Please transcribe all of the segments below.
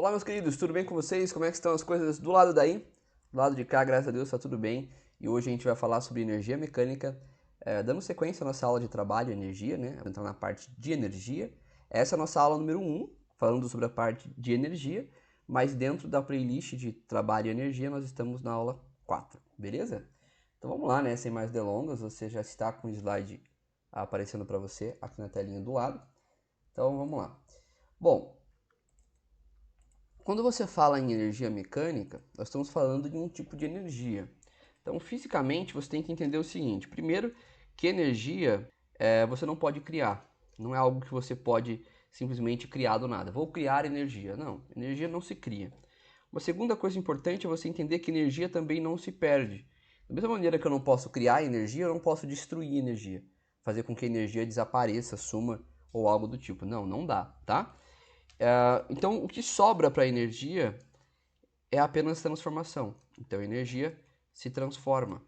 Olá, meus queridos, tudo bem com vocês? Como é que estão as coisas do lado daí? Do lado de cá, graças a Deus, está tudo bem. E hoje a gente vai falar sobre energia mecânica, dando sequência à nossa aula de trabalho, energia, né? Vamos entrar na parte de energia. Essa é a nossa aula número 1, falando sobre a parte de energia, mas dentro da playlist de trabalho e energia nós estamos na aula 4, beleza? Então vamos lá, né? Sem mais delongas, você já está com o slide aparecendo para você aqui na telinha do lado. Então vamos lá. Bom, quando você fala em energia mecânica, nós estamos falando de um tipo de energia. Então, fisicamente, você tem que entender o seguinte: primeiro, que energia você não pode criar. Não é algo que você pode simplesmente criar do nada. Vou criar energia. Não, energia não se cria. Uma segunda coisa importante é você entender que energia também não se perde. Da mesma maneira que eu não posso criar energia, eu não posso destruir energia. Fazer com que a energia desapareça, suma ou algo do tipo. Não, não dá, tá? Então, o que sobra para a energia é apenas transformação. Então, a energia se transforma.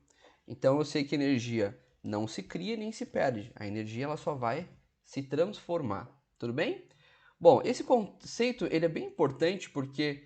Então, eu sei que energia não se cria nem se perde. A energia ela só vai se transformar. Tudo bem? Bom, esse conceito ele é bem importante porque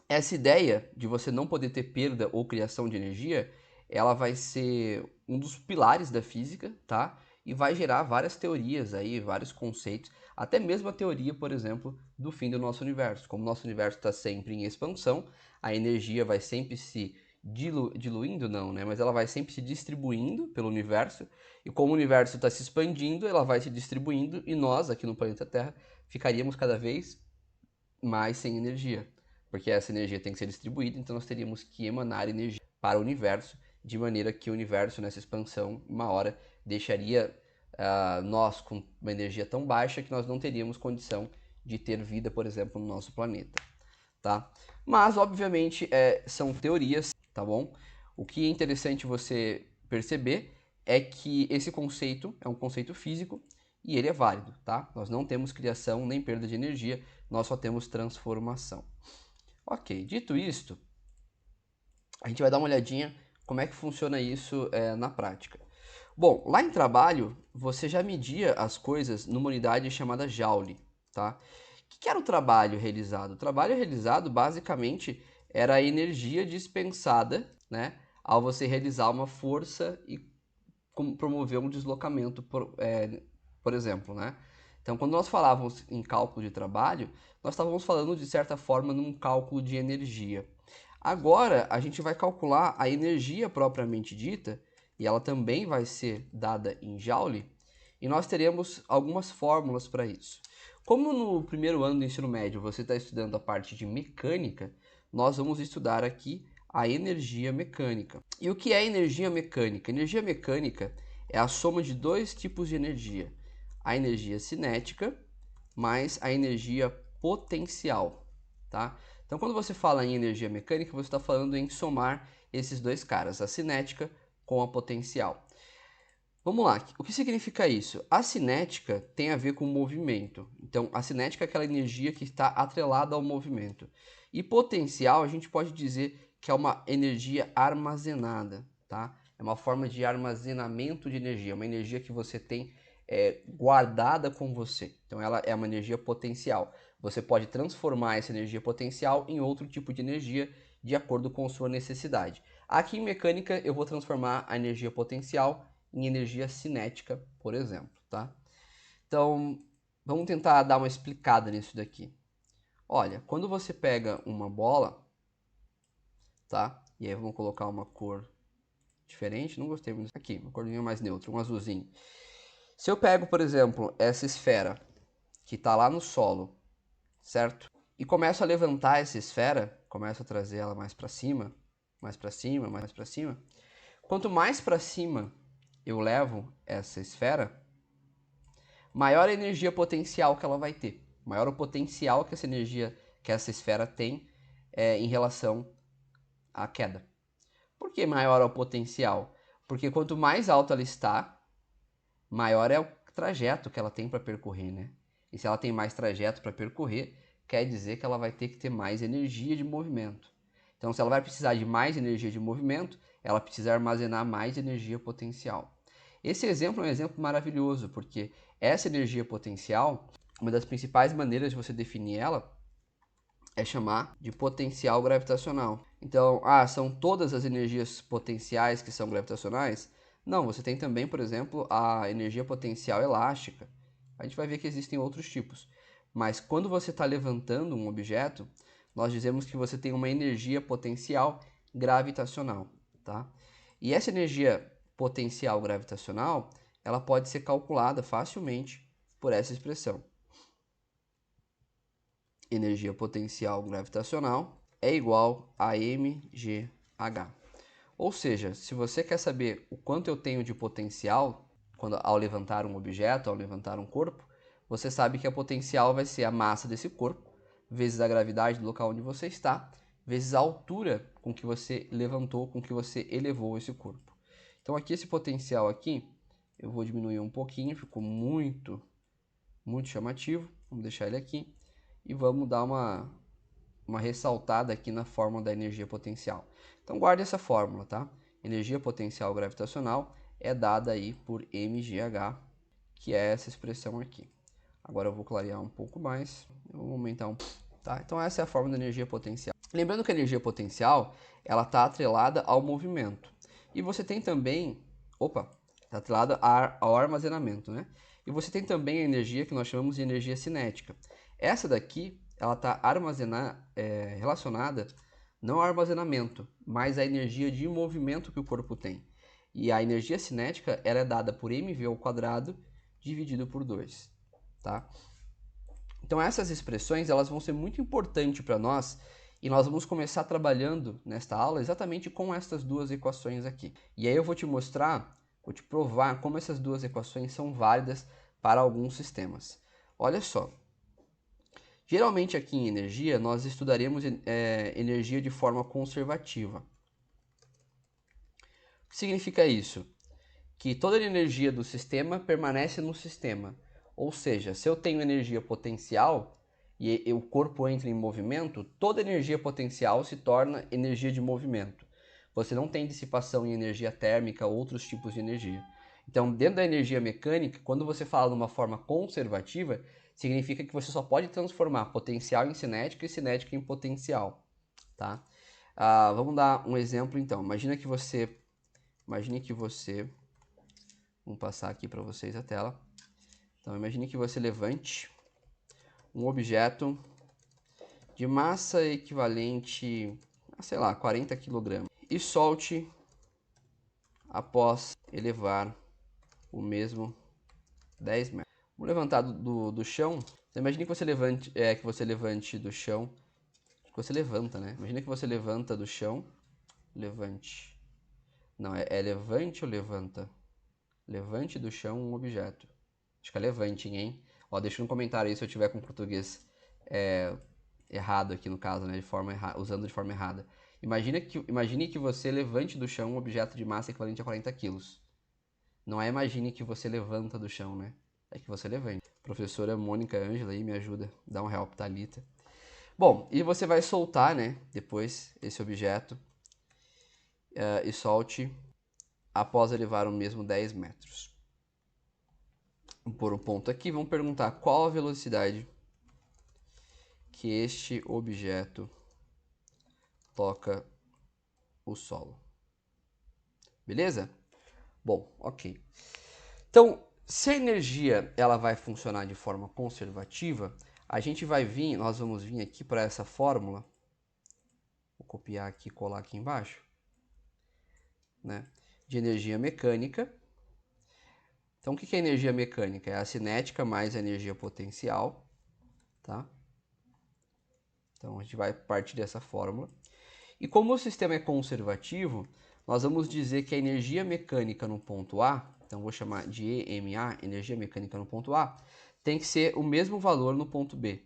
essa ideia de você não poder ter perda ou criação de energia, ela vai ser um dos pilares da física, tá? E vai gerar várias teorias aí, vários conceitos, até mesmo a teoria, por exemplo, do fim do nosso universo. Como o nosso universo está sempre em expansão, a energia vai sempre se diluindo, não, né? Mas ela vai sempre se distribuindo pelo universo, e como o universo está se expandindo, ela vai se distribuindo, e nós, aqui no planeta Terra, ficaríamos cada vez mais sem energia, porque essa energia tem que ser distribuída, então nós teríamos que emanar energia para o universo, de maneira que o universo, nessa expansão, uma hora deixaria nós com uma energia tão baixa que nós não teríamos condição de ter vida, por exemplo, no nosso planeta, tá? Mas, obviamente, são teorias, tá bom? O que é interessante você perceber é que esse conceito é um conceito físico e ele é válido, tá? Nós não temos criação nem perda de energia, nós só temos transformação. Ok, dito isto, a gente vai dar uma olhadinha como é que funciona isso na prática. Bom, lá em trabalho, você já media as coisas numa unidade chamada Joule, tá? O que era o trabalho realizado? O trabalho realizado, basicamente, era a energia dispensada, né, ao você realizar uma força e promover um deslocamento, por exemplo, né? Então, quando nós falávamos em cálculo de trabalho, nós estávamos falando, de certa forma, num cálculo de energia. Agora, a gente vai calcular a energia propriamente dita, e ela também vai ser dada em Joule, e nós teremos algumas fórmulas para isso. Como no primeiro ano do ensino médio você está estudando a parte de mecânica, nós vamos estudar aqui a energia mecânica. E o que é energia mecânica? Energia mecânica é a soma de dois tipos de energia: a energia cinética mais a energia potencial, tá? Então, quando você fala em energia mecânica, você está falando em somar esses dois caras, a cinética com a potencial. Vamos lá, o que significa isso? A cinética tem a ver com o movimento. Então, a cinética é aquela energia que está atrelada ao movimento. E potencial, a gente pode dizer que é uma energia armazenada, tá? É uma forma de armazenamento de energia, uma energia que você tem guardada com você. Então, ela é uma energia potencial. Você pode transformar essa energia potencial em outro tipo de energia de acordo com a sua necessidade. Aqui em mecânica, eu vou transformar a energia potencial em energia cinética, por exemplo, tá? Então, vamos tentar dar uma explicada nisso daqui. Olha, quando você pega uma bola, tá? E aí vamos colocar uma cor diferente, não gostei muito. Aqui, uma corzinha mais neutra, um azulzinho. Se eu pego, por exemplo, essa esfera que está lá no solo, certo? E começo a levantar essa esfera, começo a trazer ela mais para cima, mais para cima, mais para cima. Quanto mais para cima eu levo essa esfera, maior a energia potencial que ela vai ter. Maior o potencial que essa energia, que essa esfera tem em relação à queda. Por que maior é o potencial? Porque quanto mais alta ela está, maior é o trajeto que ela tem para percorrer, né? E se ela tem mais trajeto para percorrer, quer dizer que ela vai ter que ter mais energia de movimento. Então, se ela vai precisar de mais energia de movimento, ela precisa armazenar mais energia potencial. Esse exemplo é um exemplo maravilhoso, porque essa energia potencial, uma das principais maneiras de você definir ela é chamar de potencial gravitacional. Então, são todas as energias potenciais que são gravitacionais? Não, você tem também, por exemplo, a energia potencial elástica. A gente vai ver que existem outros tipos. Mas quando você está levantando um objeto, nós dizemos que você tem uma energia potencial gravitacional, tá? E essa energia potencial gravitacional, ela pode ser calculada facilmente por essa expressão. Energia potencial gravitacional é igual a mgh. Ou seja, se você quer saber o quanto eu tenho de potencial ao levantar um objeto, ao levantar um corpo, você sabe que a potencial vai ser a massa desse corpo, vezes a gravidade do local onde você está, vezes a altura com que você levantou, com que você elevou esse corpo. Então aqui esse potencial aqui, eu vou diminuir um pouquinho, ficou muito chamativo. Vamos deixar ele aqui. E vamos dar uma ressaltada aqui na fórmula da energia potencial. Então guarde essa fórmula, tá? Energia potencial gravitacional é dada aí por mgh, que é essa expressão aqui. Agora eu vou clarear um pouco mais, eu vou aumentar um pouco, tá? Então essa é a fórmula da energia potencial. Lembrando que a energia potencial, ela está atrelada ao movimento. E você tem também, está atrelada ao armazenamento, né? E você tem também a energia que nós chamamos de energia cinética. Essa daqui, ela está relacionada não ao armazenamento, mas à energia de movimento que o corpo tem. E a energia cinética, ela é dada por mv ao quadrado dividido por 2, tá? Então essas expressões, elas vão ser muito importantes para nós e nós vamos começar trabalhando nesta aula exatamente com essas duas equações aqui. E aí eu vou te mostrar, vou te provar como essas duas equações são válidas para alguns sistemas. Olha só. Geralmente aqui em energia, nós estudaremos energia de forma conservativa. O que significa isso? Que toda a energia do sistema permanece no sistema. Ou seja, se eu tenho energia potencial e o corpo entra em movimento, toda energia potencial se torna energia de movimento. Você não tem dissipação em energia térmica ou outros tipos de energia. Então, dentro da energia mecânica, quando você fala de uma forma conservativa, significa que você só pode transformar potencial em cinética e cinética em potencial, tá? Vamos dar um exemplo então. Imagine que você, vamos passar aqui para vocês a tela. Então, imagine que você levante um objeto de massa equivalente a, sei lá, 40 kg e solte após elevar o mesmo 10 metros. Vamos levantar do chão. Então, imagine que você levante do chão. Que você levanta, né? Imagina que você levanta do chão. Levante. Não, é levante ou levanta? Levante do chão um objeto. Acho que é levante, hein? Ó, deixa no comentário aí se eu tiver com português errado aqui no caso, né? Usando de forma errada. Imagine que você levante do chão um objeto de massa equivalente a 40 kg. Não é imagine que você levanta do chão, né? É que você levante. Professora Mônica Ângela aí me ajuda, dá um help, Thalita. Bom, e você vai soltar, né, depois esse objeto e solte após elevar o mesmo 10 metros. Vamos pôr um ponto aqui, vamos perguntar qual a velocidade que este objeto toca o solo. Beleza? Bom, ok. Então, se a energia ela vai funcionar de forma conservativa, nós vamos vir aqui para essa fórmula. Vou copiar aqui e colar aqui embaixo, né? De energia mecânica. Então, o que é energia mecânica? É a cinética mais a energia potencial, tá? Então, a gente vai partir dessa fórmula. E como o sistema é conservativo, nós vamos dizer que a energia mecânica no ponto A, então vou chamar de EMA, energia mecânica no ponto A, tem que ser o mesmo valor no ponto B,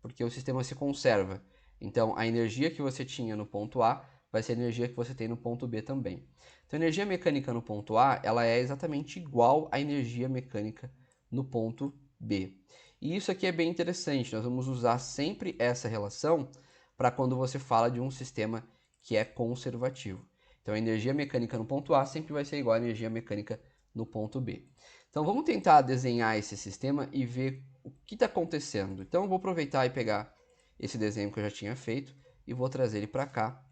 porque o sistema se conserva. Então, a energia que você tinha no ponto A vai ser a energia que você tem no ponto B também. Então, a energia mecânica no ponto A, ela é exatamente igual à energia mecânica no ponto B. E isso aqui é bem interessante, nós vamos usar sempre essa relação para quando você fala de um sistema que é conservativo. Então, a energia mecânica no ponto A sempre vai ser igual à energia mecânica no ponto B. Então, vamos tentar desenhar esse sistema e ver o que está acontecendo. Então, eu vou aproveitar e pegar esse desenho que eu já tinha feito e vou trazer ele para cá.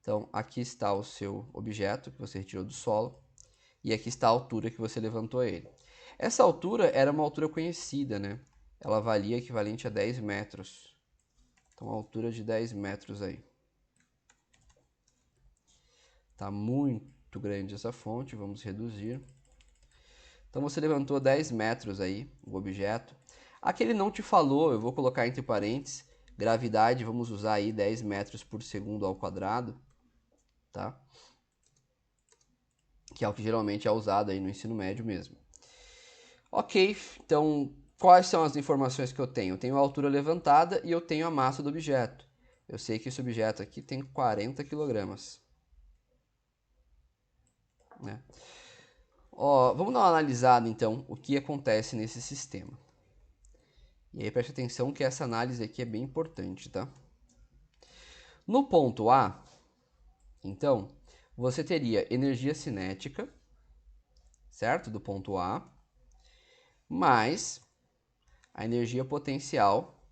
Então, aqui está o seu objeto que você retirou do solo e aqui está a altura que você levantou ele. Essa altura era uma altura conhecida, né? Ela valia equivalente a 10 metros. Então, a altura de 10 metros aí. Tá muito grande essa fonte, vamos reduzir. Então, você levantou 10 metros aí, o objeto. Aqui ele não te falou, eu vou colocar entre parênteses, gravidade, vamos usar aí 10 metros por segundo ao quadrado, tá? Que é o que geralmente é usado aí no ensino médio mesmo. Ok, então quais são as informações que eu tenho? Eu tenho a altura levantada e eu tenho a massa do objeto. Eu sei que esse objeto aqui tem 40 kg. Né? Ó, vamos dar uma analisada então o que acontece nesse sistema. E aí preste atenção que essa análise aqui é bem importante, tá? No ponto A, então, você teria energia cinética, certo? Do ponto A, mais a energia potencial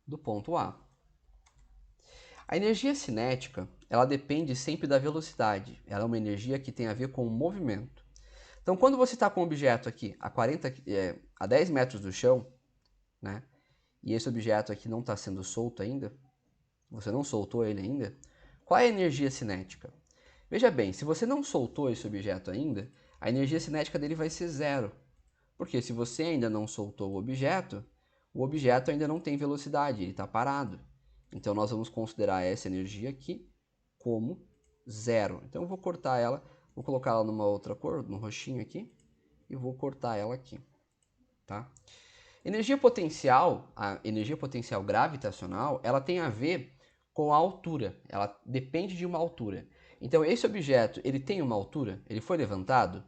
do ponto A. A energia cinética, ela depende sempre da velocidade. Ela é uma energia que tem a ver com o movimento. Então, quando você está com um objeto aqui a 10 metros do chão, né? E esse objeto aqui não está sendo solto ainda, você não soltou ele ainda, qual é a energia cinética? Veja bem, se você não soltou esse objeto ainda, a energia cinética dele vai ser zero. Porque se você ainda não soltou o objeto ainda não tem velocidade, ele está parado. Então nós vamos considerar essa energia aqui como zero. Então eu vou cortar ela, vou colocar ela numa outra cor, no roxinho aqui, e vou cortar ela aqui. Tá? Energia potencial, a energia potencial gravitacional, ela tem a ver com a altura, ela depende de uma altura. Então esse objeto, ele tem uma altura? Ele foi levantado?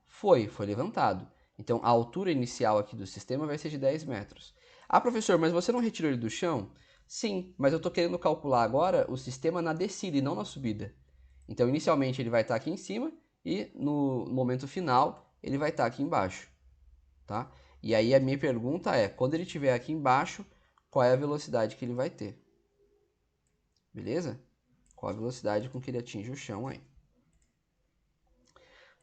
Foi levantado. Então a altura inicial aqui do sistema vai ser de 10 metros. Ah, professor, mas você não retirou ele do chão? Sim, mas eu estou querendo calcular agora o sistema na descida e não na subida. Então inicialmente ele vai estar aqui em cima e no momento final ele vai estar aqui embaixo. Tá? E aí a minha pergunta é, quando ele estiver aqui embaixo, qual é a velocidade que ele vai ter? Beleza? Qual a velocidade com que ele atinge o chão aí?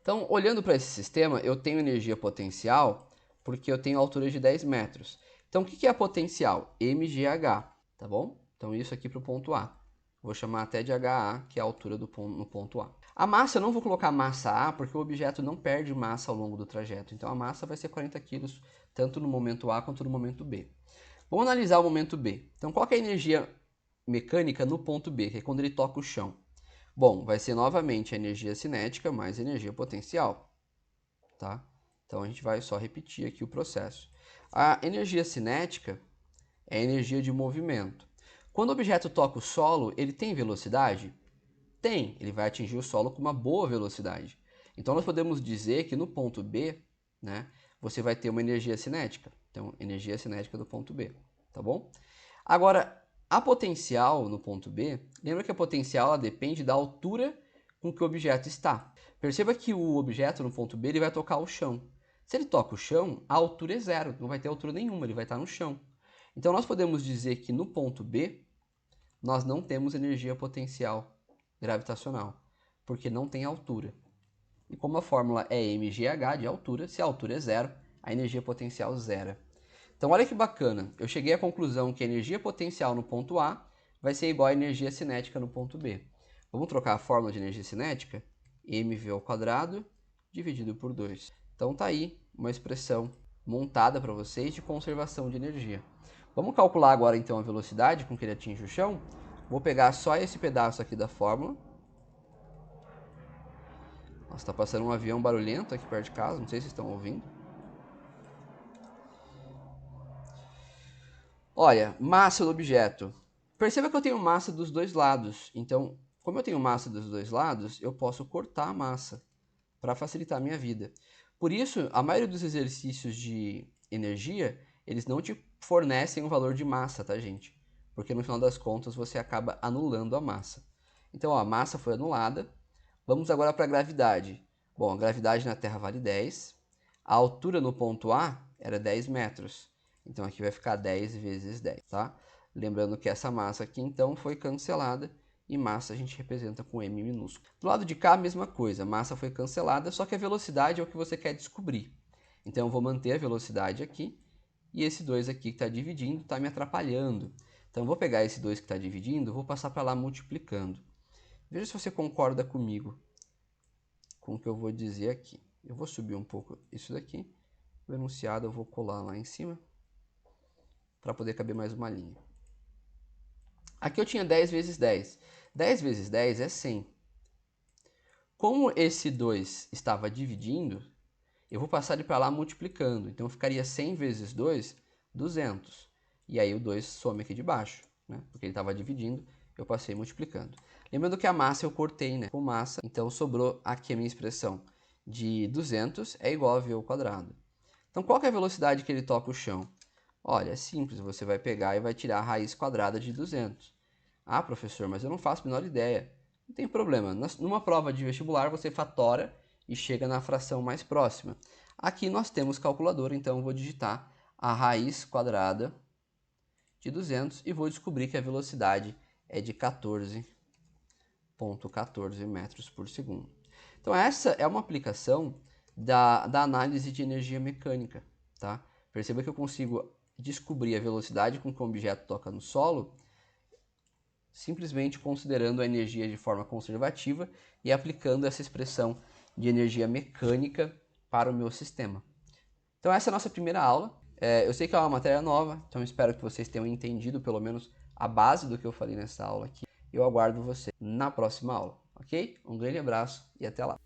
Então, olhando para esse sistema, eu tenho energia potencial porque eu tenho altura de 10 metros. Então, o que é a potencial? mgh, tá bom? Então, isso aqui para o ponto A. Vou chamar até de HA, que é a altura no ponto A. A massa, eu não vou colocar massa A, porque o objeto não perde massa ao longo do trajeto. Então, a massa vai ser 40 kg, tanto no momento A quanto no momento B. Vamos analisar o momento B. Então, qual é a energia mecânica no ponto B, que é quando ele toca o chão? Bom, vai ser novamente a energia cinética mais a energia potencial, tá? Então a gente vai só repetir aqui o processo. A energia cinética é a energia de movimento. Quando o objeto toca o solo, ele tem velocidade? Tem, ele vai atingir o solo com uma boa velocidade. Então nós podemos dizer que no ponto B, né, você vai ter uma energia cinética. Então, energia cinética do ponto B, tá bom? Agora, a potencial no ponto B, lembra que a potencial ela depende da altura com que o objeto está. Perceba que o objeto no ponto B ele vai tocar o chão. Se ele toca o chão, a altura é zero, não vai ter altura nenhuma, ele vai estar no chão. Então nós podemos dizer que no ponto B, nós não temos energia potencial gravitacional, porque não tem altura. E como a fórmula é mgh de altura, se a altura é zero, a energia potencial zera. Então olha que bacana, eu cheguei à conclusão que a energia potencial no ponto A vai ser igual à energia cinética no ponto B. Vamos trocar a fórmula de energia cinética? mv ao quadrado dividido por 2. Então tá aí uma expressão montada para vocês de conservação de energia. Vamos calcular agora então a velocidade com que ele atinge o chão? Vou pegar só esse pedaço aqui da fórmula. Nossa, está passando um avião barulhento aqui perto de casa, não sei se vocês estão ouvindo. Olha, massa do objeto. Perceba que eu tenho massa dos dois lados. Então, como eu tenho massa dos dois lados, eu posso cortar a massa para facilitar a minha vida. Por isso, a maioria dos exercícios de energia, eles não te fornecem um valor de massa, tá, gente? Porque no final das contas você acaba anulando a massa. Então, ó, a massa foi anulada. Vamos agora para a gravidade. Bom, a gravidade na Terra vale 10. A altura no ponto A era 10 metros. Então aqui vai ficar 10 vezes 10, tá? Lembrando que essa massa aqui, então, foi cancelada e massa a gente representa com M minúsculo. Do lado de cá, a mesma coisa, massa foi cancelada, só que a velocidade é o que você quer descobrir. Então, eu vou manter a velocidade aqui e esse 2 aqui que está dividindo está me atrapalhando. Então, eu vou pegar esse 2 que está dividindo, vou passar para lá multiplicando. Veja se você concorda comigo com o que eu vou dizer aqui. Eu vou subir um pouco isso daqui. O enunciado eu vou colar lá em cima para poder caber mais uma linha. Aqui eu tinha 10 vezes 10. 10 vezes 10 é 100. Como esse 2 estava dividindo, eu vou passar ele para lá multiplicando. Então ficaria 100 vezes 2, 200. E aí o 2 some aqui de baixo, né? Porque ele estava dividindo, eu passei multiplicando. Lembrando que a massa eu cortei, né? Com massa, então sobrou aqui a minha expressão de 200 é igual a v ao quadrado. Então qual que é a velocidade que ele toca o chão? Olha, é simples, você vai pegar e vai tirar a raiz quadrada de 200. Ah, professor, mas eu não faço a menor ideia. Não tem problema, numa prova de vestibular você fatora e chega na fração mais próxima. Aqui nós temos calculadora, então eu vou digitar a raiz quadrada de 200 e vou descobrir que a velocidade é de 14,14 metros por segundo. Então essa é uma aplicação da análise de energia mecânica, tá? Perceba que eu consigo descobrir a velocidade com que o objeto toca no solo simplesmente considerando a energia de forma conservativa e aplicando essa expressão de energia mecânica para o meu sistema. Então essa é a nossa primeira aula. Eu sei que é uma matéria nova, então espero que vocês tenham entendido pelo menos a base do que eu falei nessa aula aqui. Eu aguardo você na próxima aula, ok? Um grande abraço e até lá!